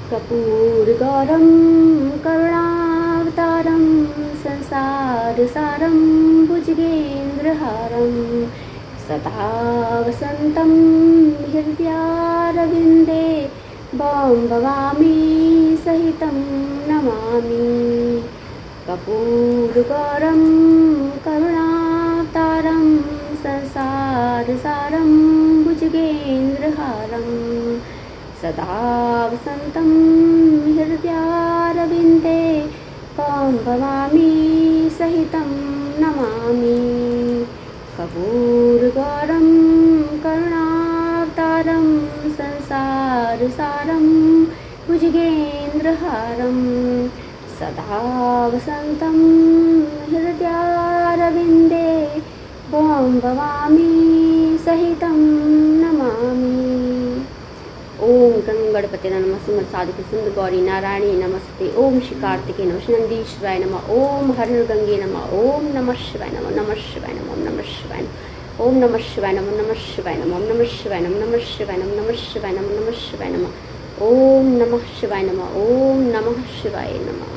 कर्पूरगौरं करुणावतारं संसारसारं भुजगेन्द्रहारं सदा वसन्तं हृदयारविन्दे वां भवामि सहितं नमामि। कर्पूरगौरं करुणावतारं संसारसारं भुजगेन्द्रहारं सदा वसन्तं हृदयारविन्दे वां भवामि सहितं नमामि। कर्पूरगौरं करुणावतारं संसारसारं भुजगेन्द्रहारं सदा वसन्तं हृदयारविन्दे वां भवामि सहितं नमामि। ओम गंगणपते नमः सुमन साधक सुंदर गौरी नारायणी नमस्ते। ओम श्री कार्तिकेय नमः नंदीश्वराय नमः। ओम हर गंगे नमः। ओम नमः शिवाय नमः। नमः शिवाय नमः। नमः शिवाय नमः। ओम नमः शिवाय नमः। नमः शिवाय नमः। नमः शिवाय नमः। नमः शिवाय नमः। नमः शिवाय नमः। नमः शिवाय नमः। ओम नमः शिवाय नमः। ओम नमः शिवाय नमः।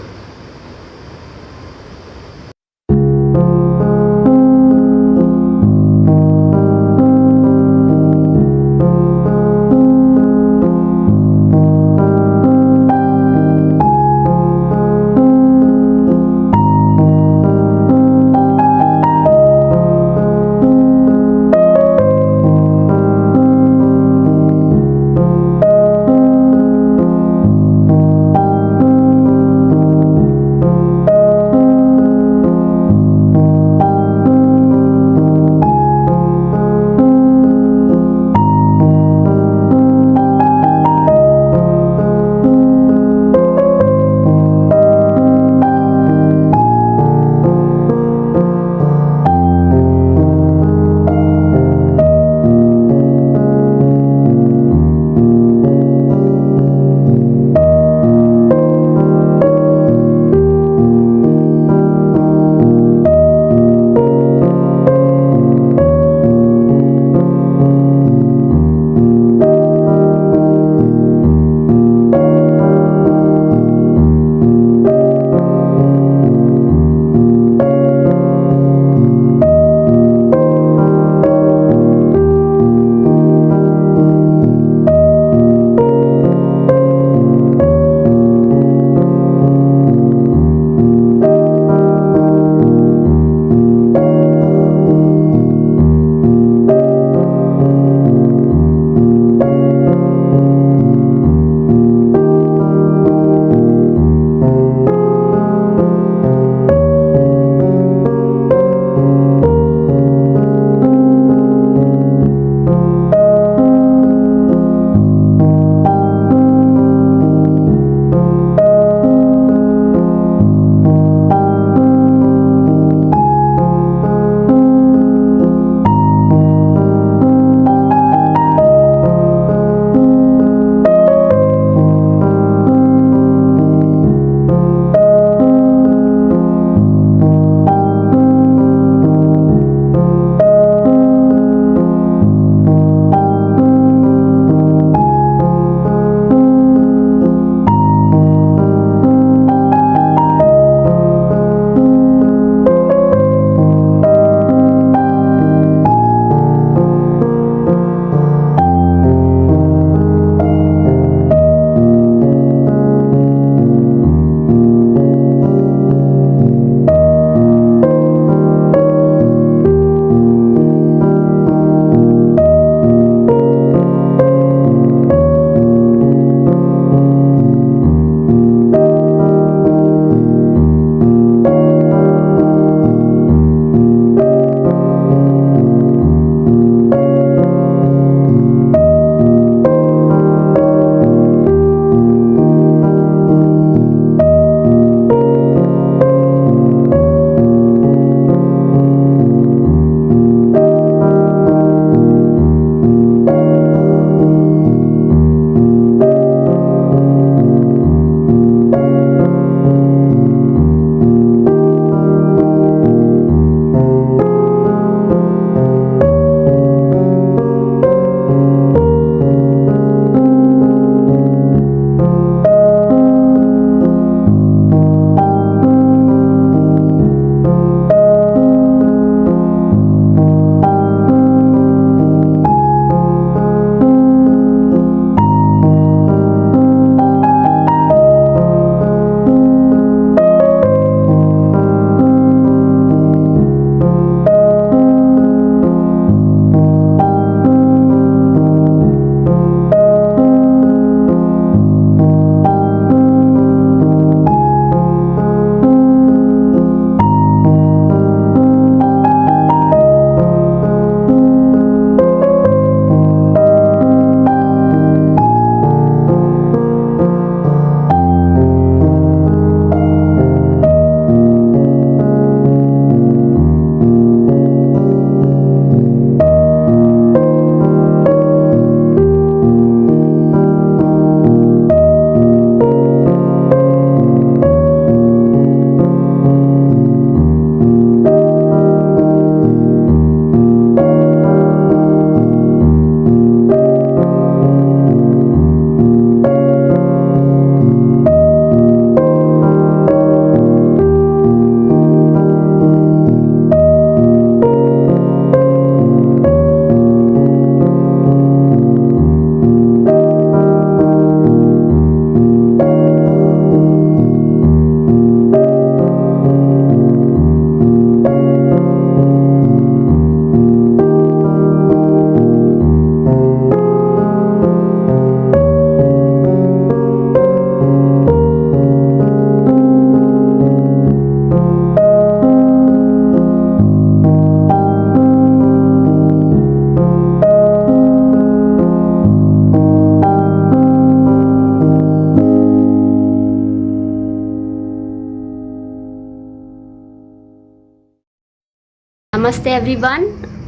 नमस्ते एवरीवन।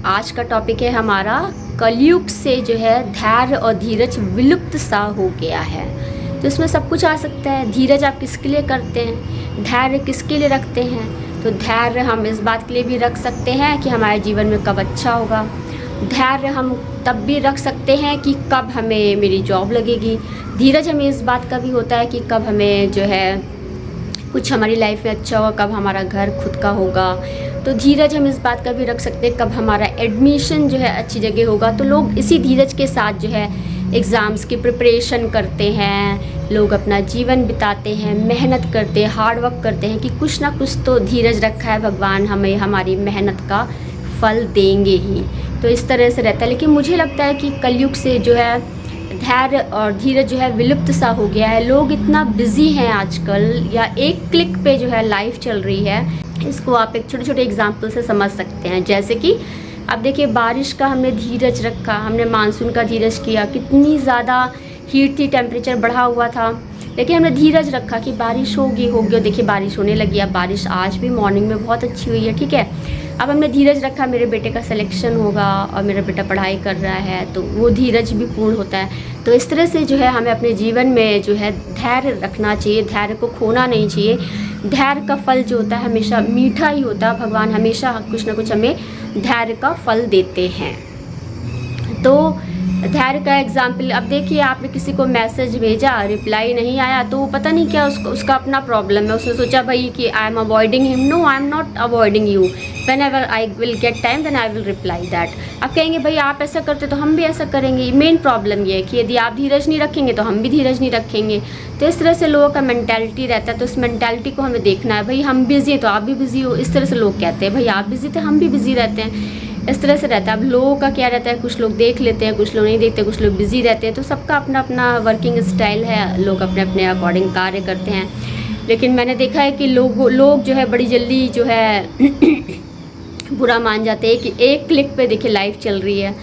आज का टॉपिक है हमारा कलयुग से जो है धैर्य और धीरज विलुप्त सा हो गया है। तो इसमें सब कुछ आ सकता है। धीरज आप किसके लिए करते हैं, धैर्य किसके लिए रखते हैं? तो धैर्य हम इस बात के लिए भी रख सकते हैं कि हमारे जीवन में कब अच्छा होगा। धैर्य हम तब भी रख सकते हैं कि कब हमें मेरी जॉब लगेगी। धीरज हमें इस बात का भी होता है कि कब हमें जो है कुछ हमारी लाइफ में अच्छा होगा, कब हमारा घर खुद का होगा। तो धीरज हम इस बात का भी रख सकते हैं कब हमारा एडमिशन जो है अच्छी जगह होगा। तो लोग इसी धीरज के साथ जो है एग्ज़ाम्स की प्रिपरेशन करते हैं, लोग अपना जीवन बिताते हैं, मेहनत करते हैं, हार्ड वर्क करते हैं कि कुछ ना कुछ तो धीरज रखा है भगवान, हमें हमारी मेहनत का फल देंगे ही। तो इस तरह से रहता है। लेकिन मुझे लगता है कि कलयुग से जो है धैर्य और धीरज जो है विलुप्त सा हो गया है। लोग इतना बिजी हैं आजकल, या एक क्लिक पे जो है लाइफ चल रही है। इसको आप एक छोटे छोटे एग्जाम्पल से समझ सकते हैं। जैसे कि अब देखिए, बारिश का हमने धीरज रखा, हमने मानसून का धीरज किया, कितनी ज़्यादा हीट थी, टेम्परेचर बढ़ा हुआ था, लेकिन हमने धीरज रखा कि बारिश होगी होगी। और देखिए बारिश होने लगी। अब बारिश आज भी मॉर्निंग में बहुत अच्छी हुई है, ठीक है। अब हमने धीरज रखा, मेरे बेटे का सिलेक्शन होगा और मेरा बेटा पढ़ाई कर रहा है, तो वो धीरज भी पूर्ण होता है। तो इस तरह से जो है हमें अपने जीवन में जो है धैर्य रखना चाहिए, धैर्य को खोना नहीं चाहिए। धैर्य का फल जो होता है हमेशा मीठा ही होता है। भगवान हमेशा कुछ ना कुछ हमें धैर्य का फल देते हैं। तो धैर्य का एग्जाम्पल, अब देखिए आपने किसी को मैसेज भेजा, रिप्लाई नहीं आया, तो पता नहीं क्या उसका अपना प्रॉब्लम है। उसने सोचा भाई कि I am avoiding him. No, I am not avoiding you. Whenever I will get time then I will reply that. अब कहेंगे भाई आप ऐसा करते तो हम भी ऐसा करेंगे। मेन प्रॉब्लम ये है कि यदि आप धीरज नहीं रखेंगे तो हम भी धीरज नहीं रखेंगे। तो इस तरह से लोगों का मेंटालिटी रहता है। तो इस मेंटालिटी को हमें देखना है। भाई हम बिजी हैं तो आप भी बिजी हो। इस तरह से लोग कहते हैं भाई आप बिजी थे हम भी बिजी रहते हैं। इस तरह से रहता है। अब लोगों का क्या रहता है, कुछ लोग देख लेते हैं, कुछ लोग नहीं देखते, कुछ लोग बिजी रहते हैं। तो सबका अपना अपना वर्किंग स्टाइल है, लोग अपने अपने अकॉर्डिंग कार्य करते हैं। लेकिन मैंने देखा है कि लोग जो है बड़ी जल्दी जो है बुरा मान जाते हैं कि एक क्लिक पे देखिए लाइफ चल रही है,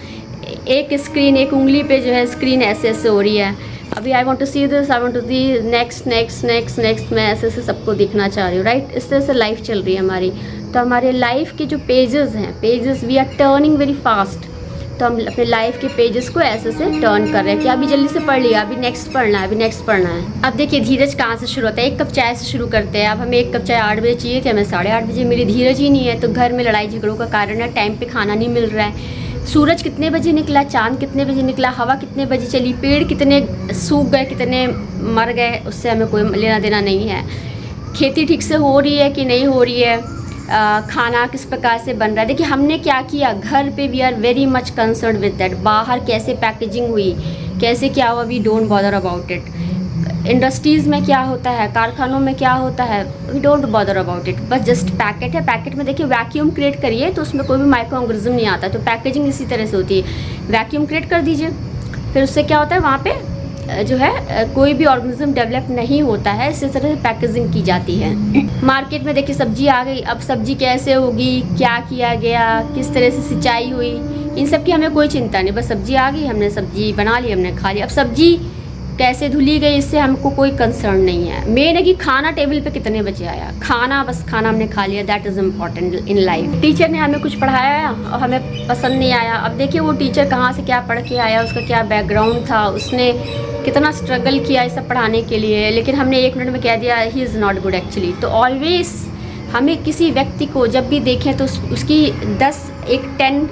एक स्क्रीन, एक उंगली पे जो है स्क्रीन ऐसे ऐसे हो रही है। अभी I want to see this, I want to see next next next next, मैं ऐसे ऐसे सबको दिखना चाह रही हूँ, राइट। इस तरह से लाइफ चल रही है हमारी। तो हमारे लाइफ के जो पेजेस हैं, pages we are turning very fast. तो हम अपने लाइफ के पेजेस को ऐसे से टर्न कर रहे हैं कि अभी जल्दी से पढ़ लिया, अभी नेक्स्ट पढ़ना है, अभी नेक्स्ट पढ़ना है। अब देखिए धीरज कहाँ से शुरू होता है। एक कप चाय से शुरू करते हैं। अब हमें एक कप चाय 8 बजे चाहिए थी, हमें 8:30 बजे। मेरी धीरज ही नहीं है। तो घर में लड़ाई झगड़ों का कारण है, टाइम पे खाना नहीं मिल रहा है। सूरज कितने बजे निकला, चांद कितने बजे निकला, हवा कितने बजे चली, पेड़ कितने सूख गए, कितने मर गए, उससे हमें कोई लेना देना नहीं है। खेती ठीक से हो रही है कि नहीं हो रही है, खाना किस प्रकार से बन रहा है। देखिए हमने क्या किया घर पे, we are very much concern with that. बाहर कैसे पैकेजिंग हुई, कैसे क्या हुआ, we don't bother about it. Industries में क्या होता है, कारखानों में क्या होता है, we don't bother about it. बस जस्ट पैकेट है, पैकेट में देखिए वैक्यूम क्रिएट करिए तो उसमें कोई भी माइक्रो ऑर्गेनिज्म नहीं आता। तो पैकेजिंग इसी तरह से होती है, वैक्यूम क्रिएट कर दीजिए, फिर उससे क्या होता है वहाँ पे जो है कोई भी ऑर्गेनिज्म डेवलप नहीं होता है। इसी तरह से पैकेजिंग की जाती है। मार्केट में देखिए सब्जी आ गई, अब सब्जी कैसे होगी, क्या किया गया, किस तरह से सिंचाई हुई, इन सब की हमें कोई चिंता नहीं। बस सब्जी आ गई, हमने सब्जी बना ली, हमने खा ली। अब सब्जी कैसे धुली गई इससे हमको कोई कंसर्न नहीं है। मेन है कि खाना टेबल पे कितने बजे आया, खाना, बस खाना हमने खा लिया, that is important in life. Teacher ने हमें कुछ पढ़ाया और हमें पसंद नहीं आया। अब देखिए वो टीचर कहाँ से क्या पढ़ के आया, उसका क्या बैकग्राउंड था, उसने कितना स्ट्रगल किया इस सब पढ़ाने के लिए, लेकिन हमने 1 मिनट में कह दिया he is not good actually. तो ऑलवेज हमें किसी व्यक्ति को जब भी देखें तो उसकी 10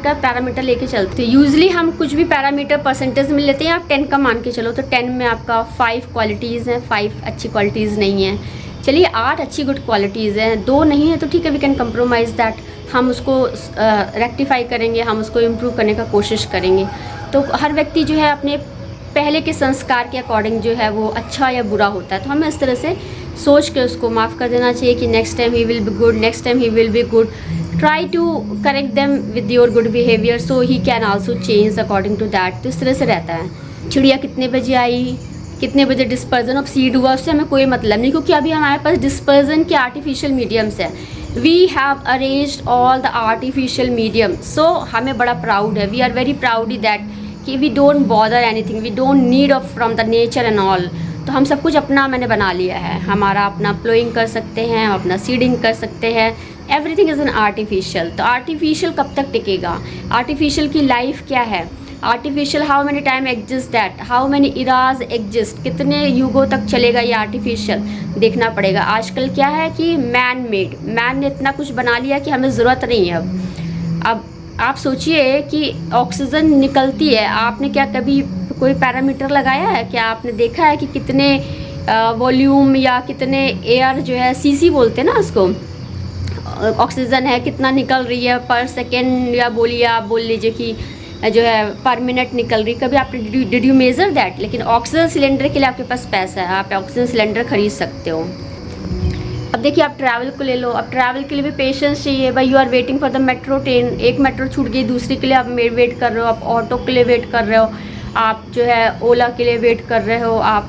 का पैरामीटर लेके चलते हैं। यूजली हम कुछ भी पैरामीटर परसेंटेज में लेते हैं। आप 10 का मान के चलो तो 10 में आपका 5 क्वालिटीज़ हैं, 5 अच्छी क्वालिटीज़ नहीं हैं। चलिए 8 अच्छी गुड क्वालिटीज़ हैं, 2 नहीं है तो ठीक है, वी कैन कंप्रोमाइज़ दैट। हम उसको रेक्टिफाई करेंगे, हम उसको इम्प्रूव करने का कोशिश करेंगे। तो हर व्यक्ति जो है अपने पहले के संस्कार के अकॉर्डिंग जो है वो अच्छा या बुरा होता है। तो हमें इस तरह से सोच के उसको माफ़ कर देना चाहिए कि next time he will be good, next time he will be good. Try to correct them with your good behaviour so he can also change according to that. तो इस तरह से रहता है। चिड़िया कितने बजे आई, कितने बजे डिस्पर्जन ऑफ सीड हुआ, उससे हमें कोई मतलब नहीं, क्योंकि अभी हमारे पास डिस्पर्जन के आर्टिफिशियल मीडियम्स है। We have arranged all the artificial medium. So हमें बड़ा प्राउड है, we are very proud that कि we don't bother anything, we don't need of from the nature and all. तो हम सब कुछ अपना मैंने बना लिया है। हमारा अपना प्लोइंग कर सकते हैं, अपना सीडिंग कर सकते हैं, एवरीथिंग इज़ एन आर्टिफिशियल। तो आर्टिफिशियल कब तक टिकेगा? आर्टिफिशियल की लाइफ क्या है? Artificial how many time exist that, how many Ira's exist, कितने युगों तक चलेगा ये आर्टिफिशियल, देखना पड़ेगा। आजकल क्या है कि मैन मेड, मैन ने इतना कुछ बना लिया कि हमें ज़रूरत नहीं है अब आप सोचिए कि ऑक्सीजन निकलती है, आपने क्या कभी कोई पैरामीटर लगाया है? क्या आपने देखा है कि कितने वॉल्यूम या कितने एयर जो है, सीसी बोलते हैं ना उसको, ऑक्सीजन है कितना निकल रही है पर सेकेंड, या बोलिए आप बोल लीजिए कि जो है पर मिनट निकल रही, कभी आपने डिड यू मेज़र दैट? लेकिन ऑक्सीजन सिलेंडर के लिए आपके पास पैसा है, आप ऑक्सीजन सिलेंडर खरीद सकते हो। अब देखिए आप ट्रैवल को ले लो, अब ट्रैवल के लिए भी पेशेंस चाहिए भाई। You are waiting for the metro train, एक मेट्रो छूट गई, दूसरी के लिए आप वेट कर रहे हो, आप ऑटो के लिए वेट कर रहे हो, आप जो है ओला के लिए वेट कर रहे हो, आप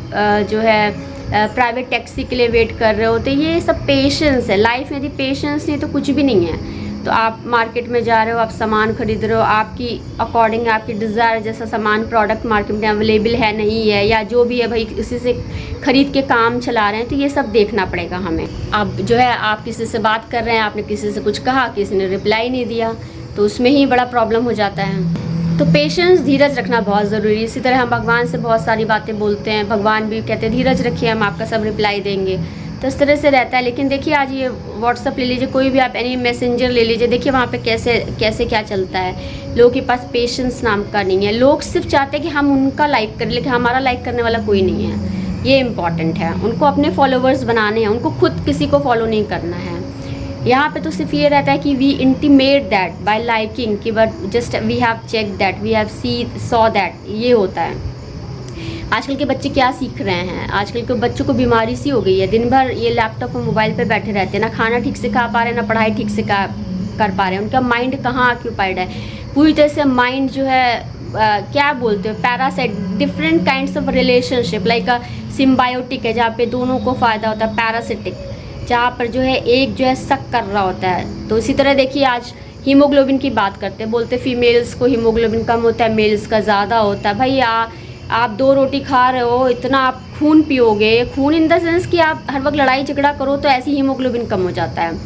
जो है प्राइवेट टैक्सी के लिए वेट कर रहे हो। तो ये सब पेशेंस है लाइफ में, यदि पेशेंस नहीं तो कुछ भी नहीं है। तो आप मार्केट में जा रहे हो, आप सामान खरीद रहे हो, आपकी अकॉर्डिंग आपकी डिज़ायर जैसा सामान प्रोडक्ट मार्केट में अवेलेबल है नहीं है, या जो भी है भाई इसी से ख़रीद के काम चला रहे हैं, तो ये सब देखना पड़ेगा हमें। अब जो है आप किसी से बात कर रहे हैं, आपने किसी से कुछ कहा, किसी ने रिप्लाई नहीं दिया, तो उसमें ही बड़ा प्रॉब्लम हो जाता है। तो पेशेंस, धीरज रखना बहुत ज़रूरी है। इसी तरह हम भगवान से बहुत सारी बातें बोलते हैं, भगवान भी कहते हैं धीरज रखिए, हम आपका सब रिप्लाई देंगे। तो इस तरह से रहता है। लेकिन देखिए आज ये व्हाट्सअप ले लीजिए, कोई भी आप एनी मैसेंजर ले लीजिए, देखिए वहाँ पे कैसे कैसे क्या चलता है। लोगों के पास पेशेंस नाम का नहीं है, लोग सिर्फ चाहते हैं कि हम उनका लाइक करें, लेकिन हमारा लाइक करने वाला कोई नहीं है, ये इम्पॉर्टेंट है। उनको अपने फॉलोवर्स बनाने हैं, उनको खुद किसी को फॉलो नहीं करना है। यहाँ पे तो सिर्फ ये रहता है कि we intimate that by liking, कि but just we have check that, we have saw that, ये होता है। आजकल के बच्चे क्या सीख रहे हैं? आजकल के बच्चों को बीमारी सी हो गई है, दिन भर ये लैपटॉप और मोबाइल पे बैठे रहते हैं, ना खाना ठीक से खा पा रहे हैं, ना पढ़ाई ठीक से कर पा रहे हैं। उनका माइंड कहाँ ऑक्यूपाइड है, पूरी तरह से माइंड जो है क्या बोलते हैं, parasite, different kinds of relationship, like a symbiotic है जहाँ पे दोनों को फ़ायदा होता है, पैरासिटिक जहाँ पर जो है एक जो है सक कर रहा होता है। तो इसी तरह देखिए आज हीमोग्लोबिन की बात करते हैं, बोलते फीमेल्स को हीमोग्लोबिन कम होता है, मेल्स का ज़्यादा होता है। भाई आप 2 रोटी खा रहे हो, इतना आप खून पियोगे, खून इन द सेंस कि आप हर वक्त लड़ाई झगड़ा करो तो ऐसे हीमोग्लोबिन कम हो जाता है।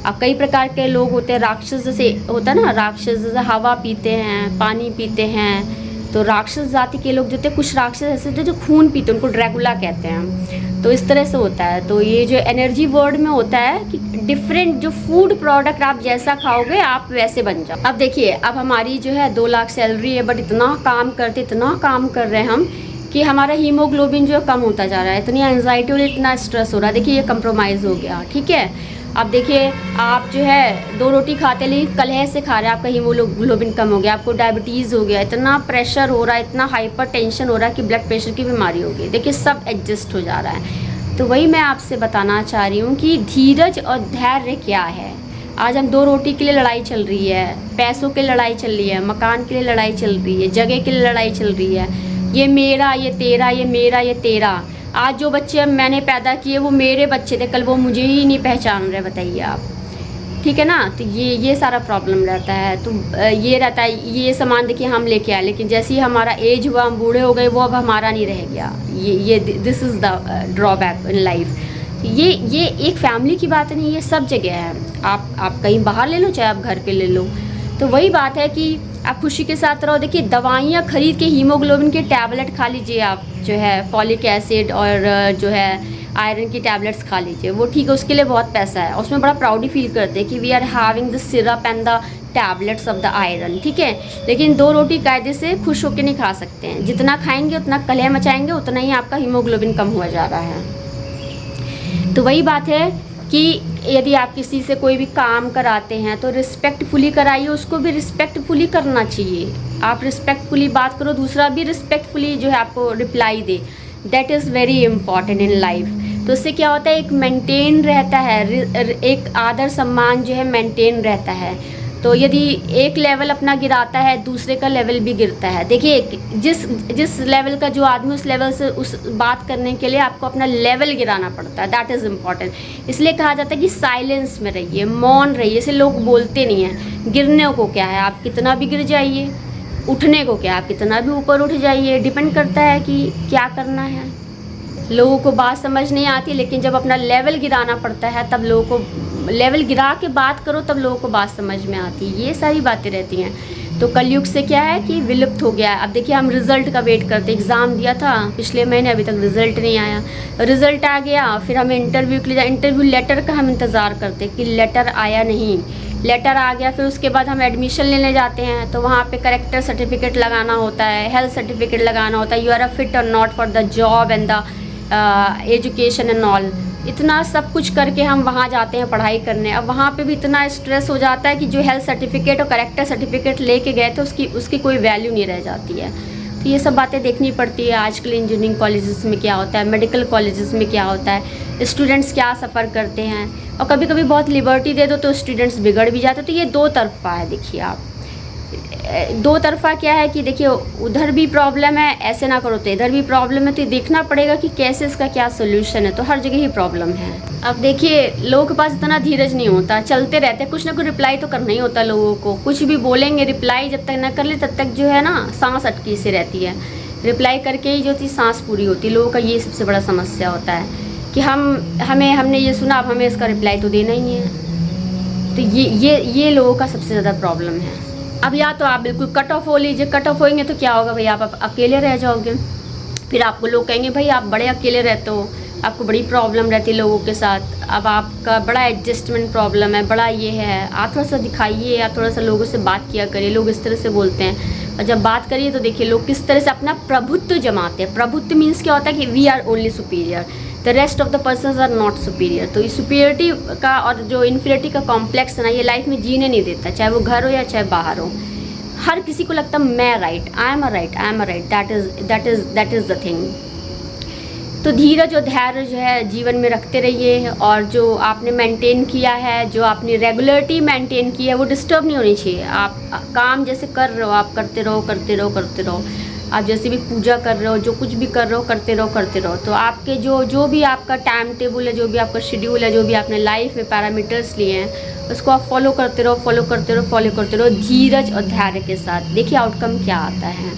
अब कई प्रकार के लोग होते हैं, राक्षस जैसे होता है ना, राक्षस जैसे हवा पीते हैं, पानी पीते हैं। तो राक्षस जाति के लोग जो थे, कुछ राक्षस ऐसे थे जो खून पीते, उनको ड्रैकुला कहते हैं। तो इस तरह से होता है। तो ये जो एनर्जी वर्ड में होता है कि डिफरेंट जो फूड प्रोडक्ट आप जैसा खाओगे आप वैसे बन जाओ। अब देखिए अब हमारी जो है 2 लाख सैलरी है, बट इतना काम करते, इतना काम कर रहे हैं हम कि हमारा हीमोग्लोबिन जो है कम होता जा रहा है, इतनी एंजाइटी और इतना स्ट्रेस हो रहा है। देखिए ये कंप्रोमाइज़ हो गया, ठीक है। अब देखिए आप जो है 2 रोटी खाते, लेकिन कलह से खा रहे हैं, आपका हीमोग्लोबिन कम हो गया, आपको डायबिटीज़ हो गया, इतना प्रेशर हो रहा है, इतना हाइपर टेंशन हो रहा है कि ब्लड प्रेशर की बीमारी हो गई। देखिए सब एडजस्ट हो जा रहा है। तो वही मैं आपसे बताना चाह रही हूँ कि धीरज और धैर्य क्या है। आज हम 2 रोटी के लिए लड़ाई चल रही है, पैसों के लिए लड़ाई चल रही है, मकान के लिए लड़ाई चल रही है, जगह के लिए लड़ाई चल रही है, ये मेरा, ये तेरा, ये मेरा, ये तेरा। आज जो बच्चे मैंने पैदा किए वो मेरे बच्चे थे, कल वो मुझे ही नहीं पहचान रहे, बताइए आप, ठीक है ना। तो ये सारा प्रॉब्लम रहता है। तो ये रहता है, ये सामान देखिए हम लेके आए, लेकिन जैसे ही हमारा एज हुआ, हम बूढ़े हो गए, वो अब हमारा नहीं रह गया। ये this is the drawback in life. ये एक फैमिली की बात नहीं, ये सब जगह है। आप कहीं बाहर ले लो, चाहे आप घर पे ले लो। तो वही बात है कि आप खुशी के साथ रहो। देखिए दवाइयाँ खरीद के हीमोग्लोबिन के टैबलेट खा लीजिए, आप जो है फॉलिक एसिड और जो है आयरन की टैबलेट्स खा लीजिए, वो ठीक है, उसके लिए बहुत पैसा है, उसमें बड़ा प्राउडी फील करते हैं कि we are having the syrup and the tablets of the iron, ठीक है। लेकिन 2 रोटी कायदे से खुश होकर नहीं खा सकते हैं, जितना खाएंगे उतना कलह मचाएंगे, उतना ही आपका हीमोग्लोबिन कम हुआ जा रहा है। तो वही बात है कि यदि आप किसी से कोई भी काम कराते हैं तो रिस्पेक्टफुली कराइए, उसको भी रिस्पेक्टफुली करना चाहिए। आप रिस्पेक्टफुली बात करो, दूसरा भी रिस्पेक्टफुली जो है आपको reply they, that is very important in life. तो इससे क्या होता है, एक मेंटेन रहता है, एक आदर सम्मान जो है मेंटेन रहता है। तो यदि एक लेवल अपना गिराता है, दूसरे का लेवल भी गिरता है। देखिए जिस लेवल का जो आदमी, उस लेवल से उस बात करने के लिए आपको अपना लेवल गिराना पड़ता है, दैट इज़ इम्पॉर्टेंट। इसलिए कहा जाता है कि साइलेंस में रहिए, मौन रहिए। इसे लोग बोलते नहीं हैं। गिरने को क्या है, आप कितना भी गिर जाइए, उठने को क्या, आप कितना भी ऊपर उठ जाइए, डिपेंड करता है कि क्या करना है। लोगों को बात समझ नहीं आती, लेकिन जब अपना लेवल गिराना पड़ता है तब लोगों को लेवल गिरा के बात करो, तब लोगों को बात समझ में आती है। ये सारी बातें रहती हैं। तो कलयुग से क्या है कि विलुप्त हो गया है। अब देखिए, हम रिज़ल्ट का वेट करते, एग्ज़ाम दिया था पिछले महीने, अभी तक रिज़ल्ट नहीं आया। रिज़ल्ट आ गया, फिर हमें इंटरव्यू के लिए इंटरव्यू लेटर का हम इंतज़ार करते कि लेटर आया नहीं, लेटर आ गया, फिर उसके बाद हम एडमिशन लेने जाते हैं तो वहाँ पे करेक्टर सर्टिफिकेट लगाना होता है, हेल्थ सर्टिफिकेट लगाना होता है, यू आर अ फिट और not for the job and the education and all. इतना सब कुछ करके हम वहाँ जाते हैं पढ़ाई करने। अब वहाँ पे भी इतना स्ट्रेस हो जाता है कि जो हेल्थ सर्टिफिकेट और करेक्टर सर्टिफिकेट लेके गए थे उसकी कोई वैल्यू नहीं रह जाती है। तो ये सब बातें देखनी पड़ती है। आजकल इंजीनियरिंग कॉलेजेस में क्या होता है, मेडिकल कॉलेजेस में क्या होता है, स्टूडेंट्स क्या सफ़र करते हैं, और कभी कभी बहुत लिबर्टी दे दो तो स्टूडेंट्स बिगड़ भी जाते। तो ये दो तरफा है। देखिए आप, दो तरफा क्या है कि देखिए उधर भी प्रॉब्लम है, ऐसे ना करो तो इधर भी प्रॉब्लम है, तो देखना पड़ेगा कि कैसे इसका क्या सोल्यूशन है। तो हर जगह ही प्रॉब्लम है। अब देखिए, लोगों के पास इतना धीरज नहीं होता, चलते रहते, कुछ ना कुछ रिप्लाई तो करना ही होता है लोगों को। कुछ भी बोलेंगे, रिप्लाई जब तक ना कर ले तब तक जो है ना सांस अटकी से रहती है। रिप्लाई करके ही जो थी सांस पूरी होती है। लोगों का ये सबसे बड़ा समस्या होता है कि हमने ये सुना, अब हमें इसका रिप्लाई तो देना ही है। तो ये लोगों का सबसे ज़्यादा प्रॉब्लम है। अब या तो आप बिल्कुल कट ऑफ हो लीजिए, कट ऑफ होएंगे तो क्या होगा भाई, आप अकेले रह जाओगे। फिर आपको लोग कहेंगे भाई आप बड़े अकेले रहते हो, आपको बड़ी प्रॉब्लम रहती है लोगों के साथ, अब आपका बड़ा एडजस्टमेंट प्रॉब्लम है, बड़ा ये है, आप थोड़ा सा दिखाइए, आप थोड़ा सा लोगों से बात किया करिए। लोग इस तरह से बोलते हैं, और जब बात करिए तो देखिए लोग किस तरह से अपना प्रभुत्व जमाते हैं। प्रभुत्व मीन्स क्या होता है कि we are only superior, the rest of the persons are not superior. तो इस सुपीरियरिटी का और जो इन्फीरियरिटी का कॉम्प्लेक्स है ना, ये लाइफ में जीने नहीं देता, चाहे वो घर हो या चाहे बाहर हो। हर किसी को लगता है मैं right, I am a right, I am a right, that is the thing. तो धीरज और धैर्य जो है जीवन में रखते रहिए, और जो आपने मेंटेन किया है, जो आपने रेगुलरिटी मेंटेन की है, वो डिस्टर्ब नहीं होनी चाहिए। आप काम जैसे कर रहे हो, आप करते रहो करते रहो करते रहो। आप जैसे भी पूजा कर रहे हो, जो कुछ भी कर रहे हो, करते रहो करते रहो। तो आपके जो भी आपका टाइम टेबल है, जो भी आपका शेड्यूल है, जो भी आपने लाइफ में पैरामीटर्स लिए हैं, उसको आप फॉलो करते रहो, फॉलो करते रहो, फॉलो करते रहो धीरज और धैर्य के साथ। देखिए आउटकम क्या आता है।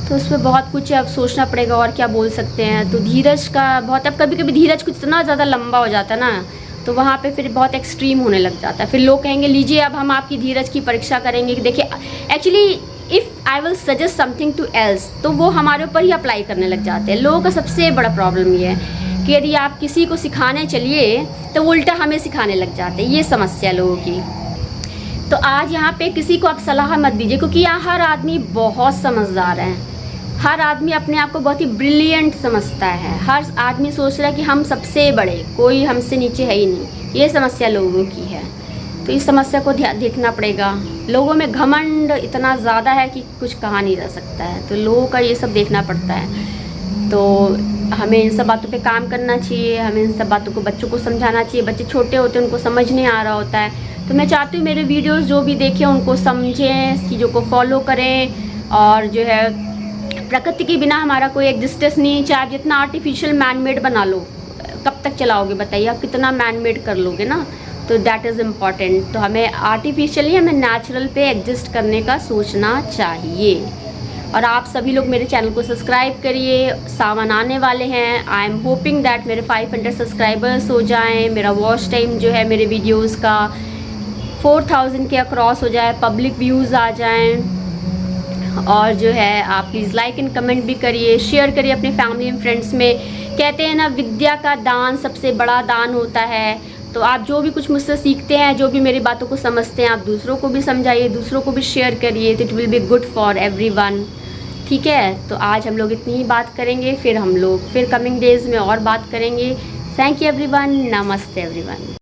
तो उसमें बहुत कुछ अब सोचना पड़ेगा, और क्या बोल सकते हैं। तो धीरज का बहुत, अब कभी कभी धीरज कुछ इतना ज़्यादा लंबा हो जाता है ना, तो वहाँ पे फिर बहुत एक्सट्रीम होने लग जाता है। फिर लोग कहेंगे लीजिए अब हम आपकी धीरज की परीक्षा करेंगे कि देखिए actually if I will suggest something to else, तो वो हमारे ऊपर ही अप्लाई करने लग जाते हैं। लोगों का सबसे बड़ा प्रॉब्लम ये है कि यदि आप किसी को सिखाने चलिए तो वो उल्टा हमें सिखाने लग जाते हैं। ये समस्या लोगों की। तो आज यहाँ पे किसी को आप सलाह मत दीजिए, क्योंकि यहाँ हर आदमी बहुत समझदार है। हर आदमी अपने आप को बहुत ही ब्रिलियंट समझता है। हर आदमी सोच रहा है कि हम सबसे बड़े, कोई हमसे नीचे है ही नहीं। ये समस्या लोगों की है। तो इस समस्या को देखना पड़ेगा। लोगों में घमंड इतना ज़्यादा है कि कुछ कहा नहीं जा सकता है। तो लोगों का ये सब देखना पड़ता है। तो हमें इन सब बातों पे काम करना चाहिए। हमें इन सब बातों को बच्चों को समझाना चाहिए। बच्चे छोटे होते हैं, उनको समझ नहीं आ रहा होता है। तो मैं चाहती हूँ मेरे वीडियोस जो भी देखें उनको समझें, चीज़ों को फॉलो करें। और जो है प्रकृति के बिना हमारा कोई एग्जिस्टेंस नहीं। चाहे जितना आर्टिफिशियल मैनमेड बना लो, कब तक चलाओगे बताइए, आप कितना मैनमेड कर लोगे ना। तो दैट इज़ इम्पॉर्टेंट। तो हमें आर्टिफिशियली, हमें नेचुरल पे एग्जिस्ट करने का सोचना चाहिए। और आप सभी लोग मेरे चैनल को सब्सक्राइब करिए। सावन आने वाले हैं। आई एम होपिंग दैट मेरे 500 सब्सक्राइबर्स हो जाएं। मेरा वॉच टाइम जो है मेरे वीडियोस का 4000 के अक्रॉस हो जाए, पब्लिक व्यूज़ आ जाएं। और जो है आप प्लीज़ लाइक एंड कमेंट भी करिए, शेयर करिए अपने फैमिली एंड फ्रेंड्स में। कहते हैं ना, विद्या का दान सबसे बड़ा दान होता है। तो आप जो भी कुछ मुझसे सीखते हैं, जो भी मेरी बातों को समझते हैं, आप दूसरों को भी समझाइए, दूसरों को भी शेयर करिए। तो it will be good for everyone. ठीक है। तो आज हम लोग इतनी ही बात करेंगे, फिर हम लोग कमिंग डेज़ में और बात करेंगे। Thank you everyone. नमस्ते एवरीवन।